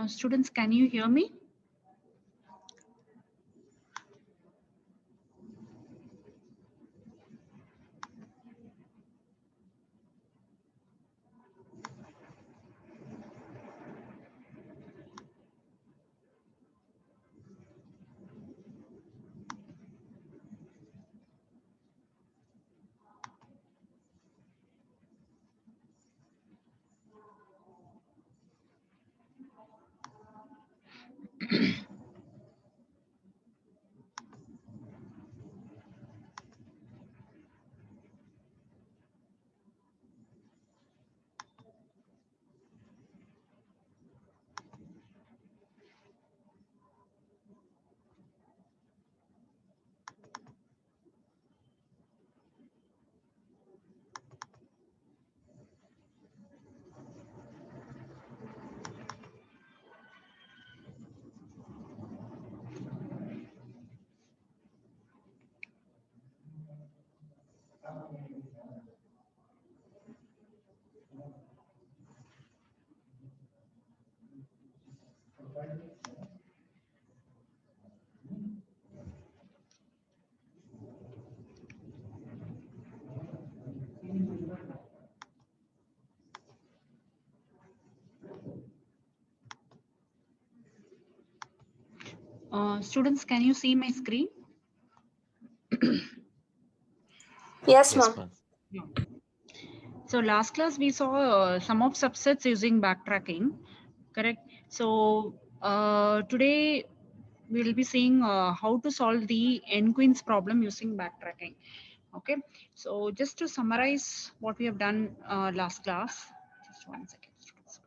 Students, can you hear me? Students, can you see my screen? Yes, Yes, ma'am. ma'am. Yeah. So last class we saw sum of subsets using backtracking, correct? So today we will be seeing how to solve the nQueens problem using backtracking. Okay, so just to summarize what we have done last class, just one second, students.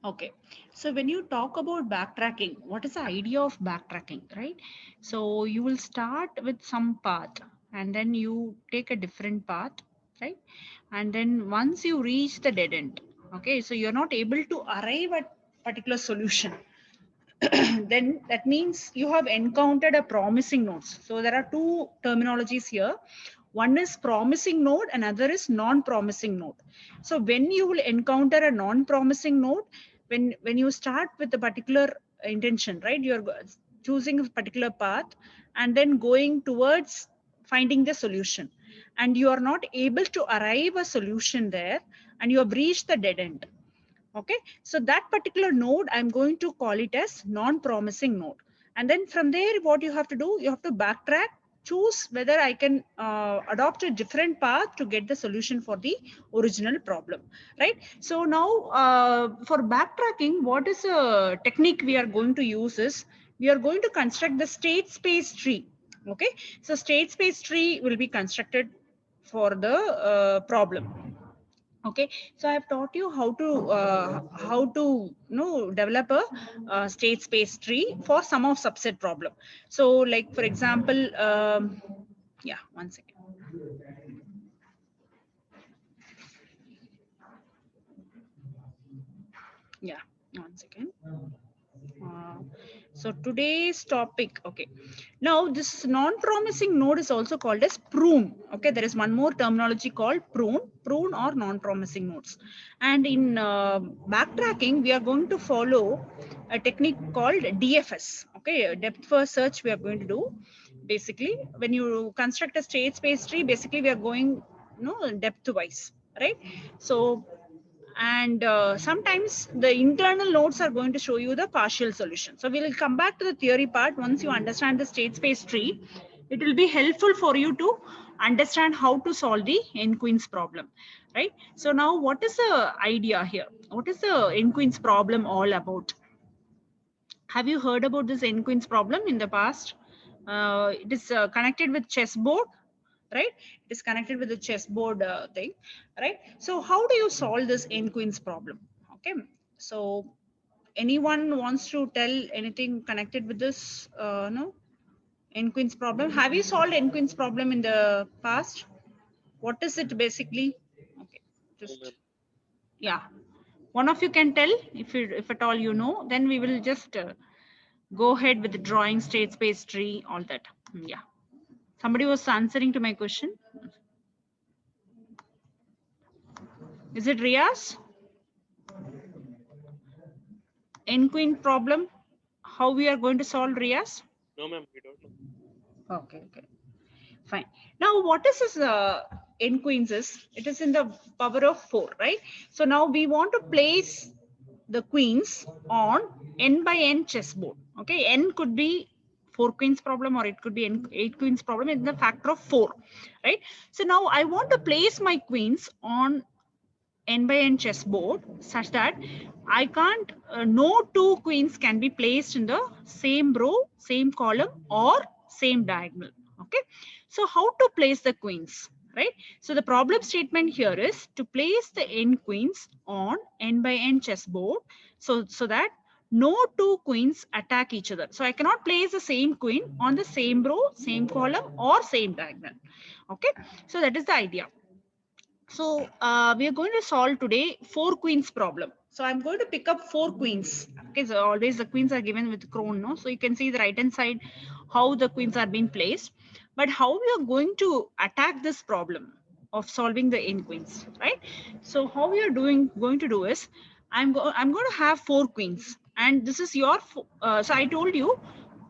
Okay, so when you talk about backtracking, what is the idea of backtracking, right? So you will start with some path and then you take a different path, right? And then once you reach the dead end, okay, so you're not able to arrive at particular solution. Then that means you have encountered a promising nodes. So there are two terminologies here. One is promising node, another is non-promising node. So when you will encounter a non-promising node, when you start with a particular intention, right? You're choosing a particular path and then going towards finding the solution. And you are not able to arrive a solution there and you have reached the dead end. Okay, so that particular node, I'm going to call it as non-promising node. And then from there, what you have to do, you have to backtrack, choose whether I can adopt a different path to get the solution for the original problem, right? So now for backtracking, what is a technique we are going to use is, we are going to construct the state space tree. Okay, so state space tree will be constructed for the problem. Okay, so I have taught you how to develop a state space tree for sum of subset problem. So like for example, yeah, one second. Yeah, one second. uh, so today's topic, okay, now this non-promising node is also called as prune. Okay, there is one more terminology called prune or non-promising nodes. And in backtracking, we are going to follow a technique called DFS. Okay, depth first search we are going to do. Basically, when you construct a state space tree, basically we are going depth wise, right? So and sometimes the internal nodes are going to show you the partial solution. So we'll come back to the theory part. Once you understand the state space tree, it will be helpful for you to understand how to solve the nQueens problem, right? So now what is the idea here? What is the nQueens problem all about? Have you heard about this nQueens problem in the past? It is connected with chessboard, right? It is connected with the chessboard thing, right? So how do you solve this nQueens problem? Okay, So anyone wants to tell anything connected with this? No? nQueens problem. Have you solved nQueens problem in the past? What is it basically? Okay, just yeah. One of you can tell if at all you know. Then we will just go ahead with the drawing state space tree, all that. Yeah. Somebody was answering to my question. Is it Riaz? nQueen problem. How we are going to solve, Riaz? No, ma'am, we don't know. Okay, okay. Fine. Now, what is this nQueens is? It is in the power of 4, right? So now we want to place the queens on n by n chessboard. Okay, n could be 4 queens problem or it could be n 8 queens problem in the factor of 4, right? So now I want to place my queens on n by n chessboard such that I can't, no two queens can be placed in the same row, same column or same diagonal. Okay. So how to place the queens, right? So the problem statement here is to place the n queens on n by n chessboard so that no two queens attack each other. So I cannot place the same queen on the same row, same column or same diagonal. Okay. So that is the idea. So we are going to solve today 4 queens problem. So I'm going to pick up 4 queens. Okay, so always the queens are given with crown, no? So you can see the right hand side how the queens are being placed. But how we are going to attack this problem of solving the n queens, right? So how we are going to do is I'm going to have 4 queens, and this is your so I told you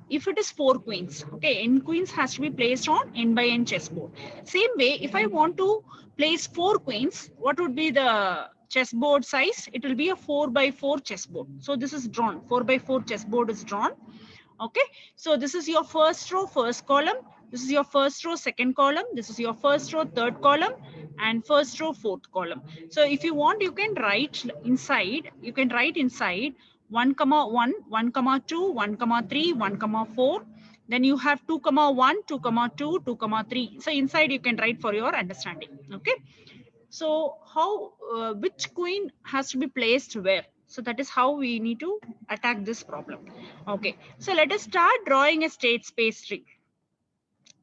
if it is 4 queens, okay, n queens has to be placed on n by n chessboard. Same way, if I want to place 4 queens, what would be the chessboard size? It will be a 4 by 4 chessboard. So this is drawn, 4 by 4 chessboard is drawn. Okay, so this is your first row, first column. This is your first row, second column. This is your first row, third column, and first row, fourth column. So if you want, you can write inside. You can write inside 1 comma 1, 1 comma 2, 1 comma 3, 1 comma 4. Then you have 2 comma 1, 2 comma 2, 2 comma 3. So inside you can write for your understanding. Okay. So how which queen has to be placed where? So that is how we need to attack this problem. Okay, so let us start drawing a state space tree.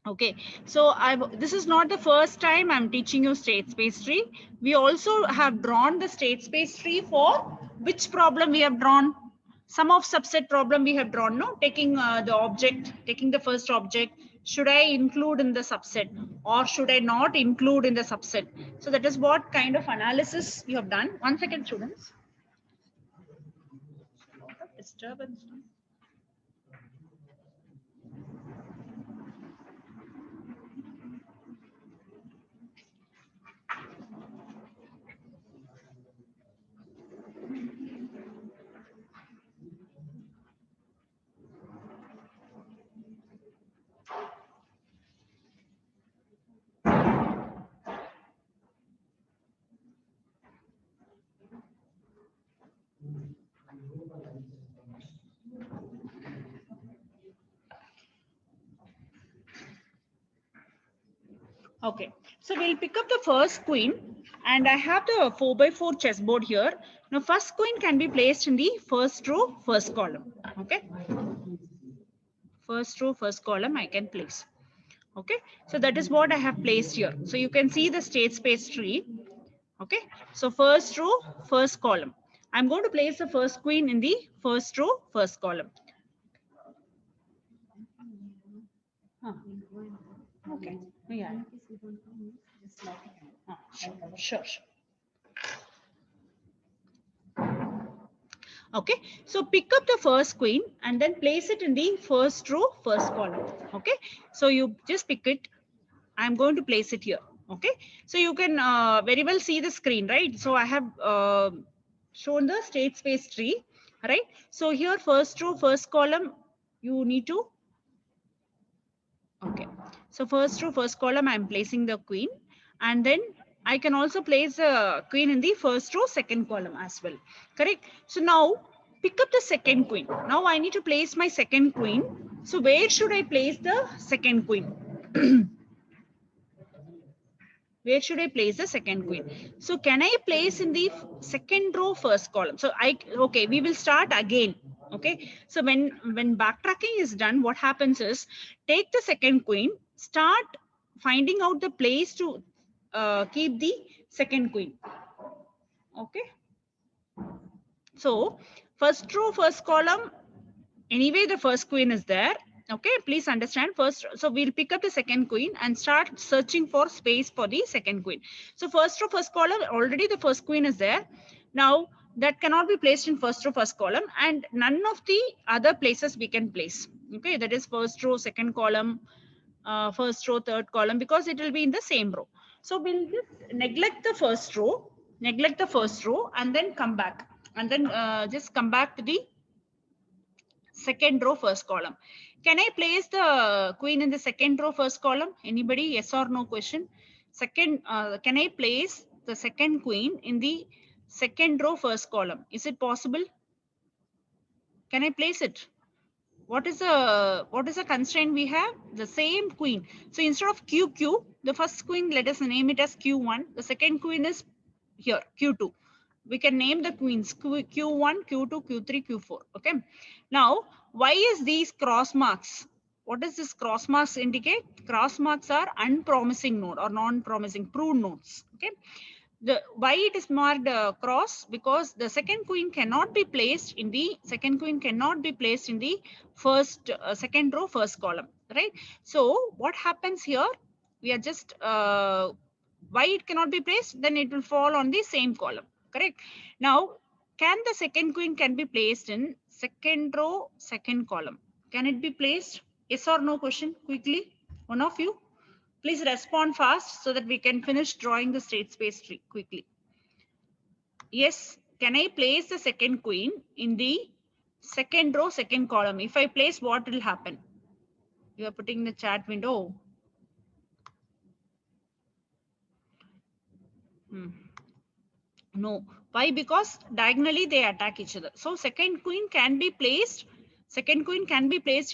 Okay, so this is not the first time I'm teaching you state space tree. We also have drawn the state space tree for which problem we have drawn? Sum of subset problem we have drawn, no? Taking the object, taking the first object, should I include in the subset or should I not include in the subset? So that is what kind of analysis you have done. 1 second, students. A lot of disturbance. Okay, so we'll pick up the first queen, and I have the 4 by 4 chessboard here. Now first queen can be placed in the first row, first column. Okay, first row, first column I can place. Okay, so that is what I have placed here. So you can see the state space tree. Okay, so first row, first column. I'm going to place the first queen in the first row, first column. Huh. Okay, yeah. Sure, sure. Okay, so pick up the first queen and then place it in the first row, first column. Okay, so you just pick it. I'm going to place it here. Okay, so you can very well see the screen, right? So I have shown the state space tree, right? So here first row, first column, you need to, okay, so first row, first column, I'm placing the queen, and then I can also place the queen in the first row, second column as well. Correct. So now pick up the second queen. Now I need to place my second queen. So where should I place the second queen? Where should I place the second queen? So can I place in the second row first column? So okay, we will start again. Okay, so when backtracking is done, what happens is take the second queen, start finding out the place to keep the second queen. Okay, so first row first column, anyway the first queen is there. Okay, please understand first. So we'll pick up the second queen and start searching for space for the second queen. So first row first column, already the first queen is there. Now that cannot be placed in first row first column, and none of the other places we can place. Okay, that is first row second column, first row third column, because it will be in the same row. So we'll just neglect the first row and then come back, and then just come back to the second row first column. Can I place the queen in the second row first column? Anybody? Yes or no question. Second, can I place the second queen in the second row first column? Is it possible? Can I place it? What is the constraint we have? The same queen. So instead of QQ, the first queen, let us name it as Q1. The second queen is here, Q2. We can name the queens Q1, Q2, Q3, Q4. Okay. Now, why is these cross marks? What does this cross marks indicate? Cross marks are unpromising node or non-promising prune nodes. Okay. The why it is marked cross? Because the second queen cannot be placed in the first second row first column, right? So what happens here? We are just why it cannot be placed? Then it will fall on the same column, correct? Now, can the second queen can be placed in second row second column? Can it be placed? Yes or no question? Quickly, one of you. Please respond fast so that we can finish drawing the state space tree quickly. Yes, can I place the second queen in the second row, second column? If I place, what will happen? You are putting in the chat window. No. Why? Because diagonally they attack each other. So second queen can be placed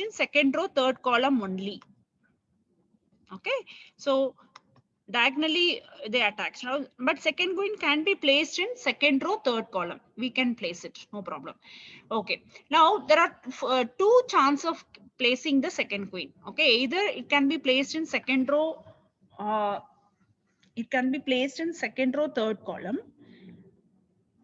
in second row, third column only. Okay. So diagonally they attack. Now, but second queen can be placed in second row third column. We can place it, no problem. Okay, now there are two chances of placing the second queen. Okay, either it can be placed in second row, uh, third column,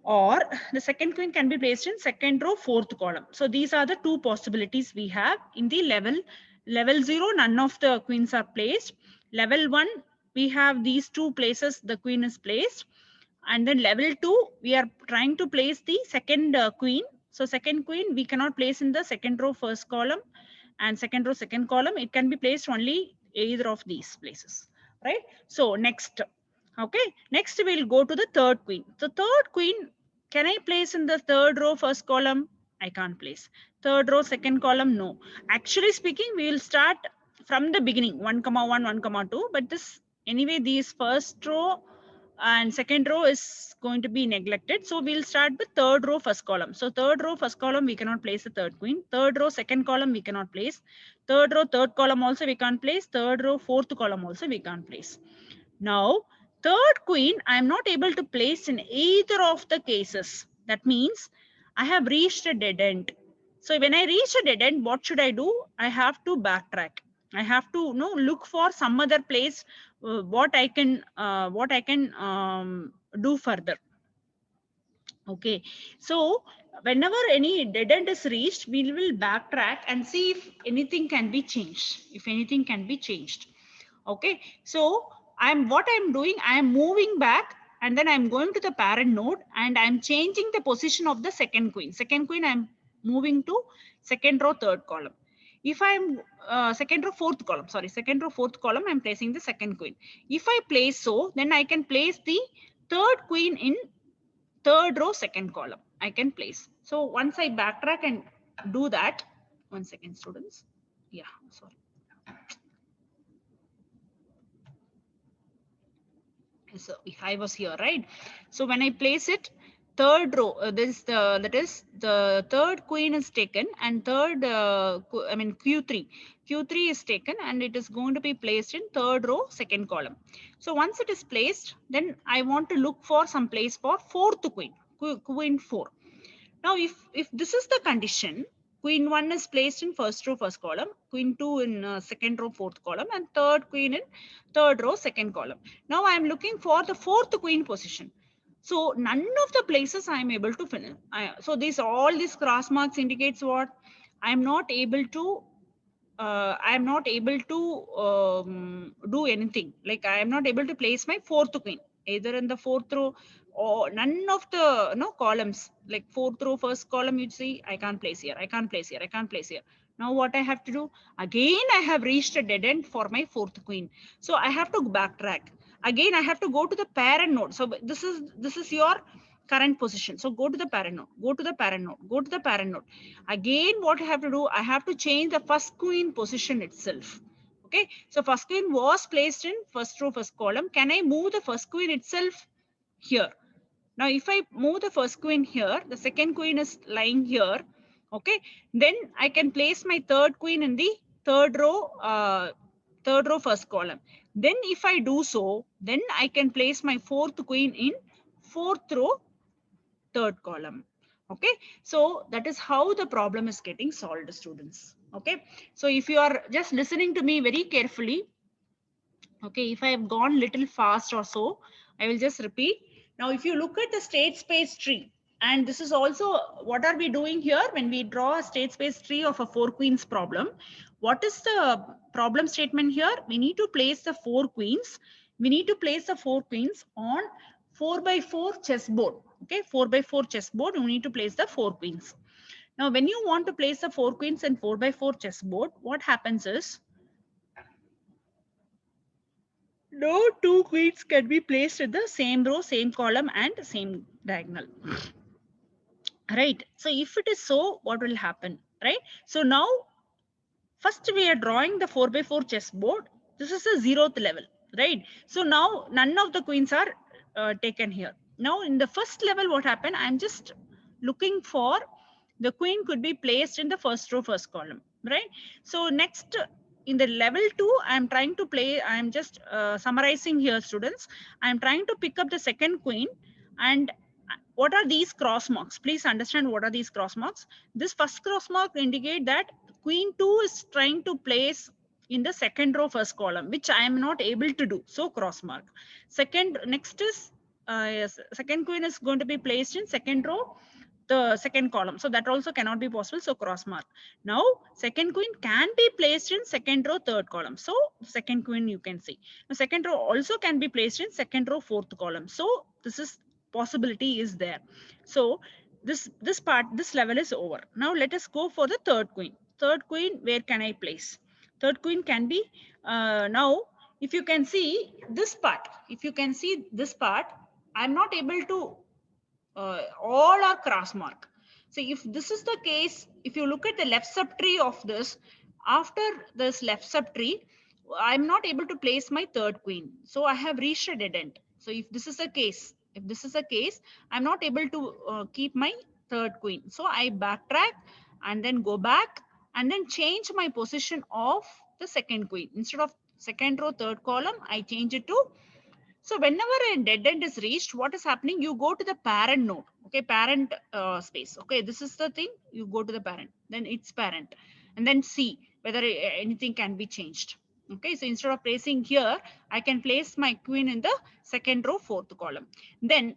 or the second queen can be placed in second row fourth column. So these are the two possibilities we have in the level 0. None of the queens are placed. Level 1, we have these two places the queen is placed, and then level 2 we are trying to place the second queen. So second queen we cannot place in the second row first column and second row second column. It can be placed only either of these places, right? So next. Okay, next we'll go to the third queen. The third queen, can I place in the third row first column? I can't place. Third row second column, no. Actually speaking, we will start from the beginning, 1 comma 1, 1 comma 2, but this anyway these first row and second row is going to be neglected. So we'll start with third row first column. So third row first column we cannot place the third queen. Third row second column we cannot place. Third row third column also we can't place. Third row fourth column also we can't place. Now, third queen, I am not able to place in either of the cases. That means I have reached a dead end. So when I reach a dead end, what should I do? I have to backtrack. I have to look for some other place what I can do further. Okay, so whenever any dead end is reached, we will backtrack and see if anything can be changed. Okay, so what I'm doing, I am moving back and then I'm going to the parent node and I'm changing the position of the second queen. I'm moving to second row third column. If I'm second row fourth column, I'm placing the second queen. If I place so, then I can place the third queen in third row second column. I can place. So once I backtrack and do that, 1 second students. Yeah, sorry. So I was here, right? So when I place it, third row, that is the third queen is taken, and third I mean q3 is taken, and it is going to be placed in third row second column. So once it is placed, then I want to look for some place for fourth queen, queen 4. Now, if this is the condition, queen 1 is placed in first row first column, queen 2 in second row fourth column, and third queen in third row second column. Now I am looking for the fourth queen position. So none of the places I am able to finish. So these all these cross marks indicates what? I am not able to I am not able to do anything. Like I am not able to place my fourth queen either in the fourth row or none of the columns. Like fourth row, first column, you see, I can't place here. I can't place here. I can't place here. Now what I have to do? Again, I have reached a dead end for my fourth queen. So I have to backtrack. Again, I have to go to the parent node. So this is your current position. So go to the parent node, go to the parent node, go to the parent node. Again, what I have to do, I have to change the first queen position itself. Okay, so first queen was placed in first row, first column. Can I move the first queen itself here? Now, if I move the first queen here, the second queen is lying here. Okay, then I can place my third queen in the third row first column. Then if I do so, then I can place my fourth queen in fourth row third column. Okay, so that is how the problem is getting solved, students. Okay, so if you are just listening to me very carefully, okay, if I have gone little fast or so, I will just repeat. Now if you look at the state space tree, and this is also what are we doing here when we draw a state space tree of a four queens problem. What is the problem statement here? We need to place the four queens. We need to place the four queens on 4 by 4 chessboard. Okay, 4 by 4 chessboard, you need to place the four queens. Now when you want to place the four queens in 4 by 4 chessboard, what happens is no two queens can be placed in the same row, same column, and same diagonal. Right. So if it is so, what will happen? Right. So now, first we are drawing the 4 by 4 chessboard. This is the 0th level. Right. So now none of the queens are taken here. Now in the first level, what happened? I'm just looking for the queen could be placed in the first row, first column. Right. So next in the level 2, I'm trying to play, I'm just summarizing here, students. I'm trying to pick up the second queen. And what are these cross marks? Please understand what are these cross marks. This first cross mark indicate that queen 2 is trying to place in the second row first column, which I am not able to do. So cross mark. Second, next is yes, second queen is going to be placed in second row the second column, so that also cannot be possible, so cross mark. Now second queen can be placed in second row third column, so second queen you can see. Now second row also can be placed in second row fourth column, so this is possibility is there. So this part, this level is over. Now let us go for the third queen. Third queen, where can I place? Third queen can be now if you can see this part, if you can see this part, I'm not able to all are cross mark. So if this is the case, if you look at the left subtree of this, after this left subtree, I'm not able to place my third queen. So I have reached a dead end. So if this is a case, if this is a case, I'm not able to keep my third queen. So I backtrack and then go back and then change my position of the second queen. Instead of second row, third column, I change it to, so whenever a dead end is reached, what is happening? You go to the parent node, okay, parent space. Okay, this is the thing. You go to the parent, then its parent, and then see whether anything can be changed. Okay, so instead of placing here, I can place my queen in the second row, fourth column. Then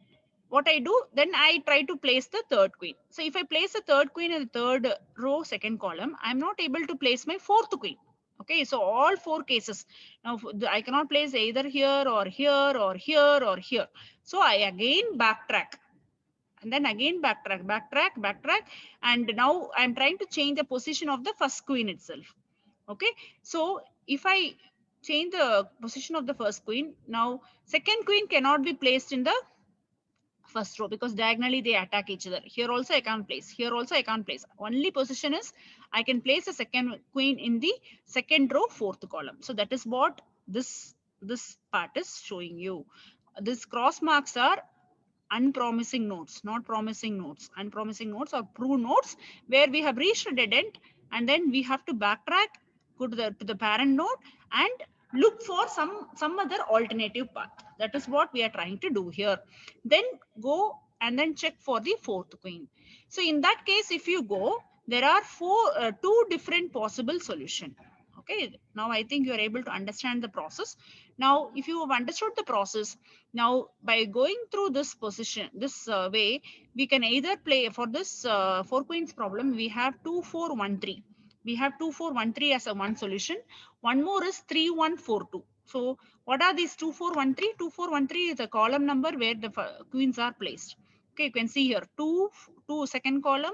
what I do, then I try to place the third queen. So if I place the third queen in the third row, second column, I'm not able to place my fourth queen. Okay, so all four cases. Now I cannot place either here or here or here or here. So I again backtrack and then again backtrack. And now I'm trying to change the position of the first queen itself. Okay, so if I change the position of the first queen, now second queen cannot be placed in the first row because diagonally they attack each other. Here also I can't place. Here also I can't place. Only position is I can place the second queen in the second row, fourth column. So that is what this part is showing you. These cross marks are unpromising nodes, not promising nodes, unpromising nodes or prove nodes where we have reached a dead end, and then we have to backtrack, go to the parent node and look for some other alternative path. That is what we are trying to do here. Then go and then check for the fourth queen. So in that case, if you go, there are two different possible solution. Okay, now I think you are able to understand the process. Now if you have understood the process, now by going through this position, this way, we can either play for this four queens problem. We have 2 4 1 3. We have 2 4 1 3 as a one solution. One more is 3 1 4 2. So what are these 2 4 1 3? 2 4 1 3 is a column number where the queens are placed. Okay, you can see here two second column.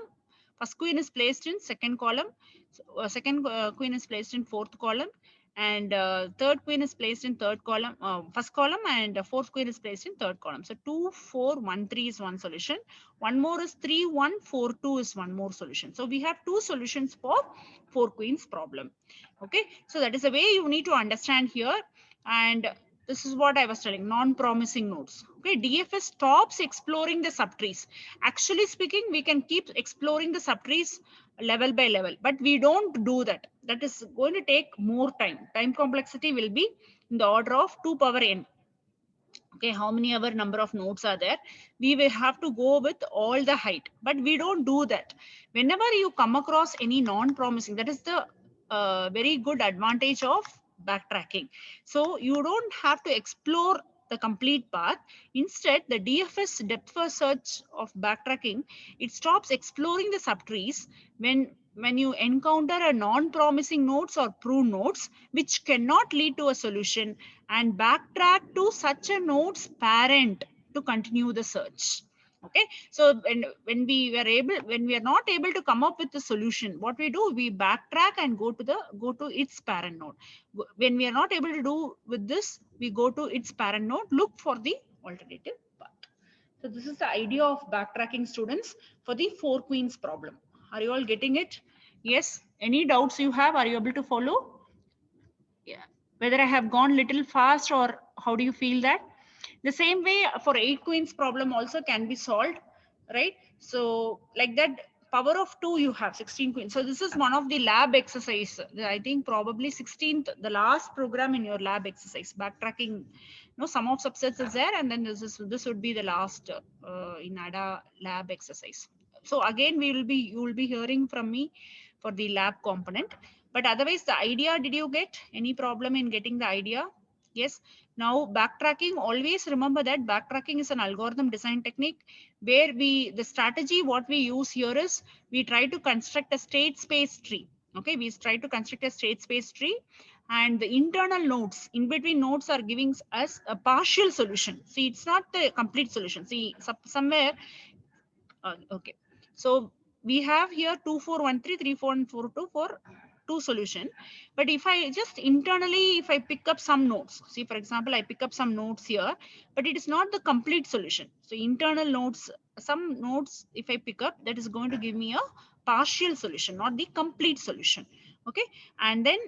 First queen is placed in second column. Second queen is placed in fourth column, and third queen is placed in third column, first column, and fourth queen is placed in third column. So 2 4 1 3 is one solution. One more is 3 1 4 2 is one more solution. So we have two solutions for four queens problem. Okay, so that is the way you need to understand here. And this is what I was telling, non-promising nodes. Okay, DFS stops exploring the subtrees. Actually speaking, we can keep exploring the subtrees level by level, but we don't do that. That is going to take more time. Time complexity will be in the order of 2 power n. Okay, how many ever number of nodes are there, we will have to go with all the height, but we don't do that. Whenever you come across any non-promising, that is the very good advantage of backtracking. So you don't have to explore the complete path. Instead, the DFS depth first search of backtracking, it stops exploring the subtrees when you encounter a non-promising nodes or prune nodes which cannot lead to a solution, and backtrack to such a node's parent to continue the search. Okay, so when we are not able to come up with the solution, what we do, we backtrack and go to its parent node. When we are not able to do with this, we go to its parent node, look for the alternative path. So this is the idea of backtracking, students, for the four queens problem. Are you all getting it? Yes, any doubts you have, are you able to follow? Yeah, whether I have gone little fast, or how do you feel that? The same way for eight queens problem also can be solved, right? So like that, power of 2 you have 16 queens. So this is one of the lab exercise, I think probably 16th, the last program in your lab exercise, backtracking. No, sum of subsets is there, and then this would be the last in ADA lab exercise. So again, you will be hearing from me for the lab component. But otherwise, the idea, did you get any problem in getting the idea? Yes. Now backtracking, always remember that backtracking is an algorithm design technique where the strategy what we use here is we try to construct a state space tree. Okay, we try to construct a state space tree, and the internal nodes, in between nodes, are giving us a partial solution. See, it's not the complete solution. See, somewhere, okay. So we have here 2 4 1 3 3 4 and 4 2 for two solution. But if I just internally, if I pick up some nodes, see, for example, I pick up some nodes here, but it is not the complete solution. So internal nodes, some nodes, if I pick up, that is going to give me a partial solution, not the complete solution. Okay. And then,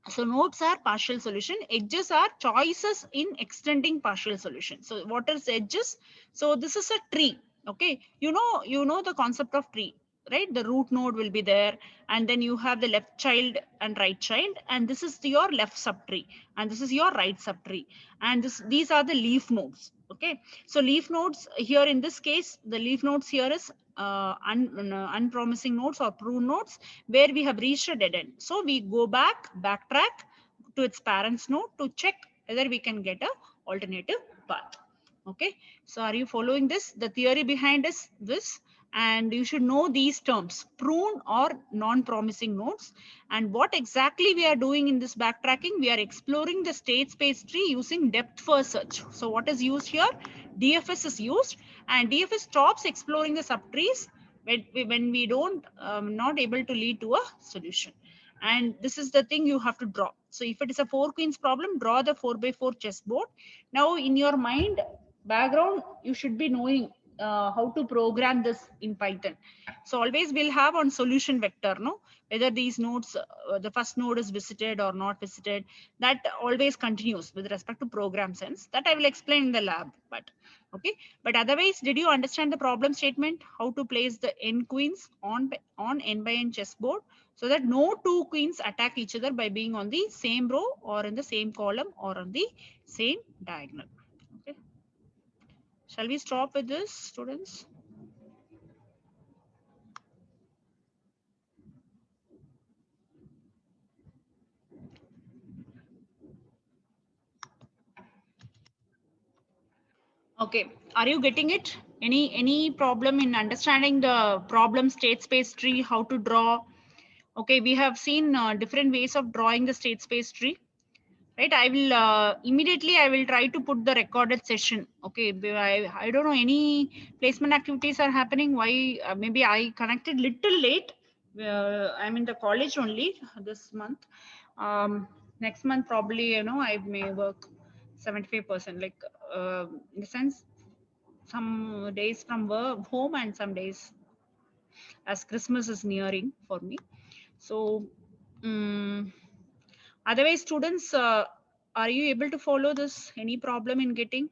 so nodes are partial solution, edges are choices in extending partial solution. So what is edges? So this is a tree. Okay, you know the concept of tree, right? The root node will be there, and then you have the left child and right child, and this is your left subtree, and this is your right subtree, and these are the leaf nodes. Okay, so leaf nodes here, in this case, the leaf nodes here is unpromising nodes or prune nodes where we have reached a dead end. So we backtrack to its parents node to check whether we can get a alternative path. Okay, so are you following this? The theory behind is this, and you should know these terms, prune or non-promising nodes. And what exactly we are doing in this backtracking, we are exploring the state space tree using depth first search. So what is used here? DFS is used, and DFS stops exploring the subtrees when we don't not able to lead to a solution. And this is the thing you have to draw. So if it is a four queens problem, draw the 4 by 4 chessboard. Now in your mind background, you should be knowing how to program this in Python. So always we'll have on solution vector, no, whether these nodes, the first node is visited or not visited, that always continues with respect to program sense. That I will explain in the lab. But okay, but otherwise, did you understand the problem statement? How to place the n queens on n by n chessboard so that no two queens attack each other by being on the same row or in the same column or on the same diagonal. Okay. Shall we stop with this, students? Okay, are you getting it? Any problem in understanding the problem state space tree, how to draw? Okay, we have seen different ways of drawing the state space tree, right? I will immediately I will try to put the recorded session. Okay, I don't know any placement activities are happening. Why? Maybe I connected little late. I'm in the college only this month. Next month probably I may work 75%, like in the sense some days from work, home and some days as Christmas is nearing for me. So, otherwise, students, are you able to follow this? Any problem in getting?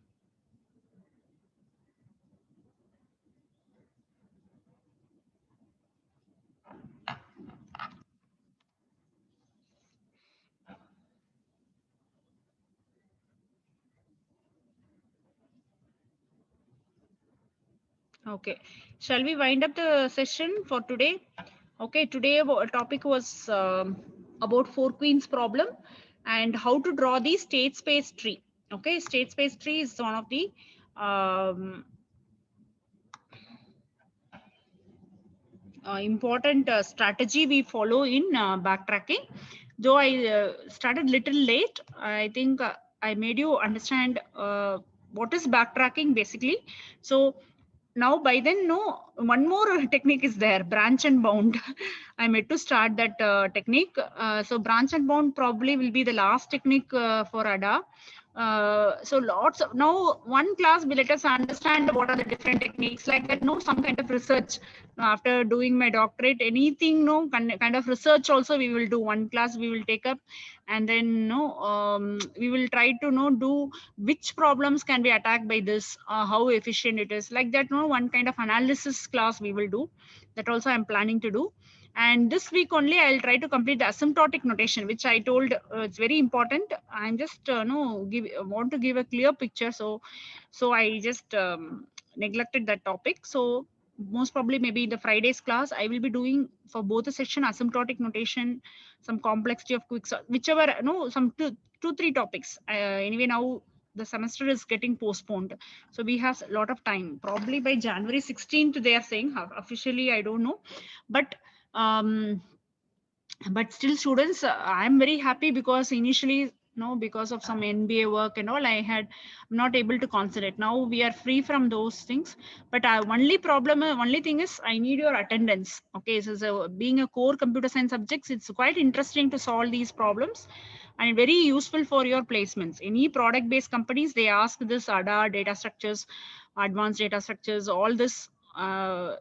Okay. Shall we wind up the session for today? Okay. Today, our topic was about four queens problem and how to draw the state space tree. Okay. State space tree is one of the um, important strategy we follow in backtracking. Though I started little late, I think I made you understand what is backtracking basically. So now by then, no, one more technique is there, branch and bound. I'm yet to start that technique. So branch and bound probably will be the last technique for ADA. So lots of now one class will let us understand what are the different techniques like that. No, some kind of research after doing my doctorate, anything, no kind of research also we will do. One class we will take up, and then no, we will try to know do which problems can be attacked by this, how efficient it is, like that. No, one kind of analysis class we will do. That also I'm planning to do. And this week only I'll try to complete the asymptotic notation, which I told it's very important. I'm just no give want to give a clear picture, so I just neglected that topic. So most probably maybe in the Friday's class I will be doing for both the section asymptotic notation, some complexity of whichever, no, some two three topics. Anyway, now the semester is getting postponed, so we have a lot of time. Probably by January 16th they are saying, officially I don't know. But um but still students, I'm very happy because initially, no, because of some NBA work and all, I had not able to concentrate. Now we are free from those things. But only thing is I need your attendance. Okay, so being a core computer science subjects, it's quite interesting to solve these problems and very useful for your placements. Any product based companies, they ask this ADA, data structures, advanced data structures, all this,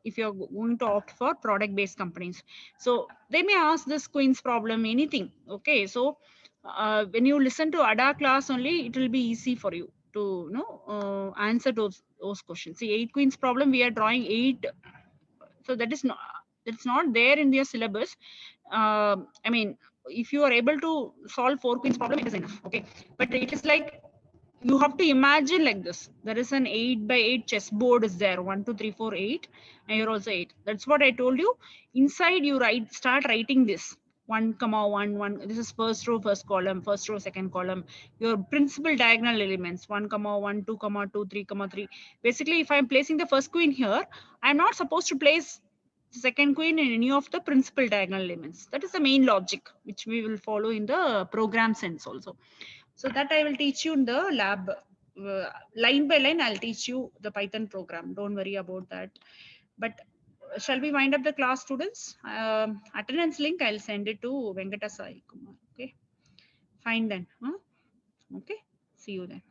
if you're going to opt for product based companies. So they may ask this queen's problem, anything. Okay, so when you listen to ADA class only, it will be easy for you to answer those questions. See, eight queens problem, we are drawing eight. So that's not there in their syllabus. I mean, if you are able to solve four queens problem, it is enough. Okay, but it is like you have to imagine like this. There is an 8 by 8 chessboard is there, 1 2 3 4 8, and you're also 8. That's what I told you. Inside you start writing this 1 comma 1 1. This is first row first column, first row second column. Your principal diagonal elements 1 comma 1 2 comma 2 3 comma 3. Basically, if I'm placing the first queen here, I'm not supposed to place the second queen in any of the principal diagonal elements. That is the main logic which we will follow in the program sense also. So that I will teach you in the lab. Line by line, I'll teach you the Python program. Don't worry about that. But shall we wind up the class, students? Attendance link, I'll send it to Venkata Sai Kumar. Okay. Fine then. Huh? Okay. See you then.